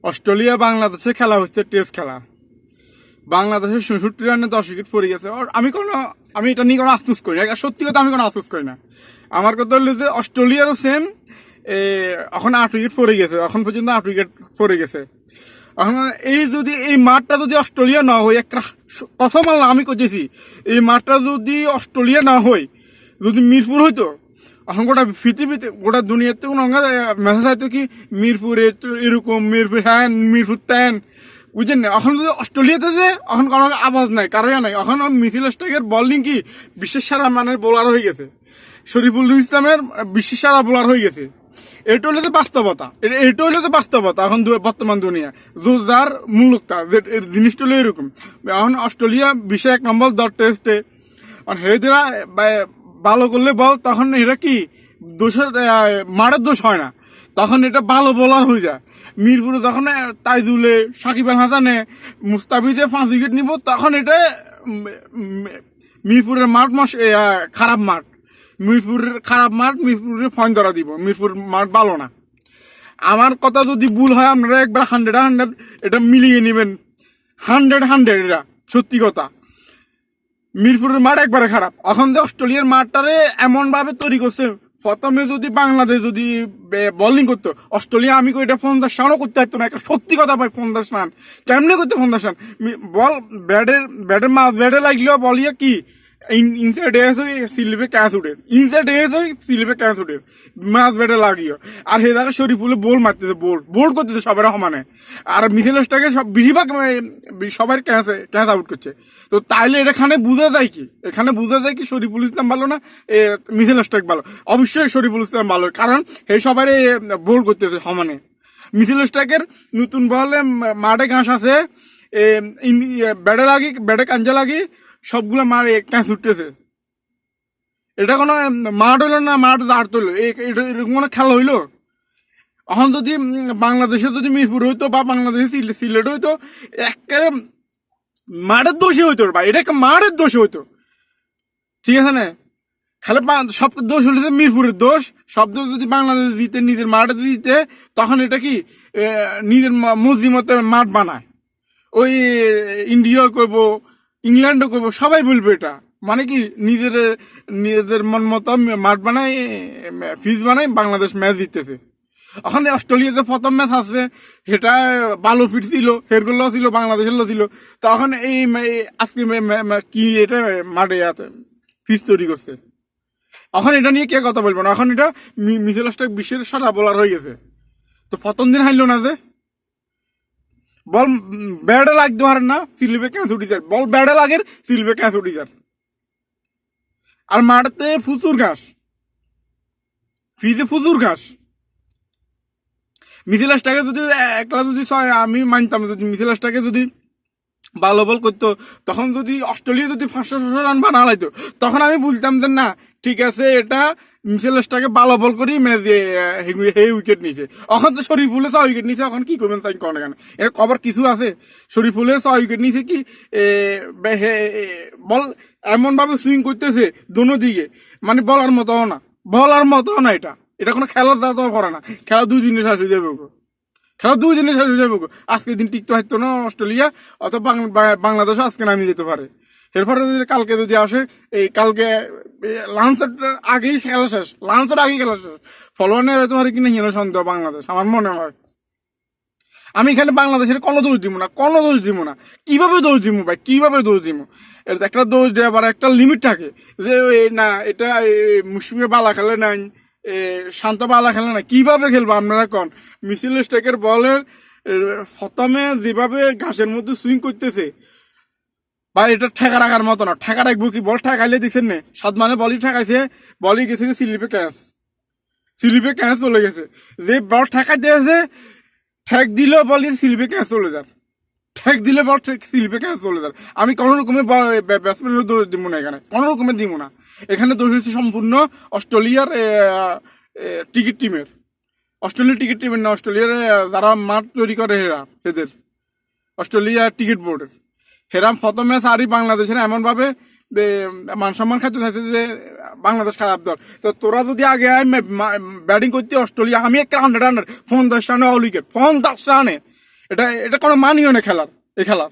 Australia বাংলাদেশে খেলা হচ্ছে টেস্ট খেলা। বাংলাদেশের ৬৬ রানে 10 উইকেট পড়ে গেছে। আমি এটা নিয়ে কোনো আফসোস করি না, সত্যি কথা আমি কোনো আফসোস করি না। আমার কথা হলো যে অস্ট্রেলিয়ারও সেম, এখন 8 উইকেট পড়ে গেছে, এখন পর্যন্ত 8 উইকেট পড়ে গেছে। এখন এই মাঠটা যদি অস্ট্রেলিয়া না হয়, একটা কসম আল্লাহ আমি করতেছি, এই মাঠটা যদি অস্ট্রেলিয়া না হয়, যদি মিরপুর হইতো, এখন গোটা পৃথিবীতে গোটা দুনিয়াতে কোনো মেসেজ হয়তো কি মিরপুরে এরকম, মিরপুর হ্যাঁ, মিরপুর তেন, বুঝলেন না? এখন যদি অস্ট্রেলিয়াতে যে এখন কোনো আওয়াজ নাই, কারণ নাই। এখন মিথিল স্টার্কের বলিং কি বিশ্বের সেরা মানের বোলার হয়ে গেছে, শরীফুল ইসলামের বিশ্বের সেরা বোলার হয়ে গেছে। এটা হলো যে বাস্তবতা, এটা হলো যে বাস্তবতা এখন বর্তমান দুনিয়া, যার মূলকটা জিনিসটা হলো এরকম। এখন অস্ট্রেলিয়া বিশ্বে 1 নম্বর টেস্টে হেদেরা ভালো করলে বল, তখন এটা কি দোষের মারের দোষ হয় না, তখন এটা ভালো বোলার হয়ে যায়। মিরপুরে যখন তাইজুলে, সাকিব আল হাসানে, মুস্তাফিজে 5 উইকেট নিব, তখন এটা মিরপুরের মাঠ খারাপ মাঠ, মিরপুরের ফয়েন ধরা দিব, মিরপুর মাঠ ভালো না। আমার কথা যদি ভুল হয় আপনারা একবার 100 এটা মিলিয়ে নেবেন। 100 এটা সত্যি কথা। মিরপুরের মাঠ একবারে খারাপ। এখন যে অস্ট্রেলিয়ার মাঠটারে এমন ভাবে তৈরি করছে, প্রথমে যদি বাংলাদেশ যদি বোলিং করতো, অস্ট্রেলিয়া আমি এটা 50 রানও করতে পারতো না। একটা সত্যি কথা ভাই, 50 রান কেমনে করতে? 50 রান বল ব্যাটের মাছ ব্যাটে লাগলেও বলিয়া কি ইনসাইড এস হই সিলিপে ক্যাচ উঠে, ইনসাইড এস হই সিলিপে ক্যাচ উঠে, মাছ ব্যাটে লাগিও। আর হে জায়গায় শরীফুলে বোল মারতেছে, বোল করতেছে সবার সমানে। আর মিথিল স্টার্কে সব বেশিরভাগ সবার ক্যাচ আউট করছে। তো তাইলে এখানে বোঝা যায় কি, শরীফুল ইসলাম ভালো না মিথিল স্টার্ক ভালো? অবশ্যই শরীফুল ইসলাম ভালো, কারণ এই সবাই বোল করতেছে সমানে। মিথিল স্টার্কের নতুন বলে মাঠে ঘাস আছে, ব্যাটে কাঞ্জা লাগি সবগুলো মারে ক্যাচ উঠতেছে। এটা কোনো মাঠ হইলো না, মাঠ দাঁড় হইলো, এরকম কোনো খেলা হইলো? এখন যদি বাংলাদেশে যদি মিরপুর হইতো বা বাংলাদেশে সিলেট হইতো, একেবারে মাঠের দোষে হইতো ভাই, এটা মাঠের দোষে হইতো, ঠিক আছে না? খালি সব দোষ হইলে মিরপুরের দোষ, সব দোষ যদি বাংলাদেশ দিতে, নিজের মাঠে দিতে, তখন এটা কি নিজের মর্জি মতো মাঠ বানায়। ওই ইন্ডিয়া করবো, ইংল্যান্ডও করবো, সবাই বলবে এটা মানে কি নিজেদের মন মতো মাঠ বানায়, ফিজ বানায়, বাংলাদেশ ম্যাচ জিততেছে। ওখানে অস্ট্রেলিয়াতে প্রথম ম্যাচ আছে, সেটা ভালো ফিট ছিল, হেরগুলো ছিল, বাংলাদেশের ছিল। তখন আজকে কি এটা মাঠে ফিজ তৈরি করছে। এখন এটা নিয়ে কে কথা বলবো না? এখন এটা মিচেল স্টার্ক বিশ্বের সারা বোলার হয়ে গেছে। তো প্রথম দিন হারলো না যে বল ব্যাটে লাগতে পারেন না, সিলিপে ক্যাচ উঠি যার, বল ব্যাটে লাগের সিলিপে ক্যাচ উঠি যার। আর মাঠতে প্রচুর ঘাস, ফ্রিজে প্রচুর ঘাস। মিথিল স্টার্কে যদি একলা যদি আমি মানতাম, যদি মিথিল স্টার্কে যদি ভালো বল করতো, তখন যদি অস্ট্রেলিয়া যদি 500-600 রান বানা লাইতো, তখন আমি বুঝতাম যে না ঠিক আছে, এটা মিচেল স্টার্কে ভালো বল করি উইকেট নিছে। এখন তো শরীফুলে 6 উইকেট নিছে, এখন কি করবেন তাই কন? এখানে এর খবর কিছু আছে? শরীফুলে 6 উইকেট নিছে কি বল এমন ভাবে সুইং করতেছে দোনো দিকে, মানে বলার মতো না। এটা কোনো খেলার দাঁড়াতে পারে না। খেলা 2 দিনে শেষ হয়ে যাবে, আজকে দিন টিকতে হয়তো না অস্ট্রেলিয়া, অথবা বাংলাদেশও আজকে নামিয়ে যেতে পারে। এরপরে যদি কালকে যদি আসে, এই কালকে লাঞ্চের আগেই খেলা শেষ, ফলোয়ানে হয়তো পারে কিনা হিরো সন্দেহ বাংলাদেশ, আমার মনে হয়। আমি এখানে বাংলাদেশের কোনো দোষ দিব না। কিভাবে দোষ দিব? এর একটা দোষ দেওয়ার একটা লিমিট থাকে, যে না এটা মুশফিকে বালা খেলে নাই, শান্ত বালা খেলে না, কিভাবে খেলবো আপনারা কন? মিচেল স্টার্কের বলের প্রথমে যেভাবে ঘাসের মধ্যে সুইং করতেছে ভাই, এটা ঠেকা রাখার মতো না। ঠেকা রাখবো কি? বল ঠেকাইলে দেখছেন না, 7 মানে বলই ঠেকাইছে, বলই গেছে সিলিপে ক্যাচ চলে গেছে। যে বল ঠেকাই দিয়েছে, ঠেক দিলেও বলির সিলিপে ক্যাচ চলে যান, আমি কোনো রকমের ব্যাটসম্যানের দোষ দিব না, এখানে কোনো রকমের দিব না। এখানে দোষ হচ্ছে সম্পূর্ণ অস্ট্রেলিয়ার টিকিট টিমের, না, অস্ট্রেলিয়ার যারা মাঠ তৈরি করে এদের অস্ট্রেলিয়া টিকিট বোর্ডের। হেরাম প্রথম ম্যাচ আরই বাংলাদেশের এমন ভাবে মান সম্মান খাইতে থাকছে যে বাংলাদেশ খারাপ দল। তো তোরা যদি আগে ব্যাটিং করতে অস্ট্রেলিয়া, আমি একটা 100 50 রানে অল উইকেট, 50 রানে এটা এটা কোনো মানিও না খেলার, এই খেলা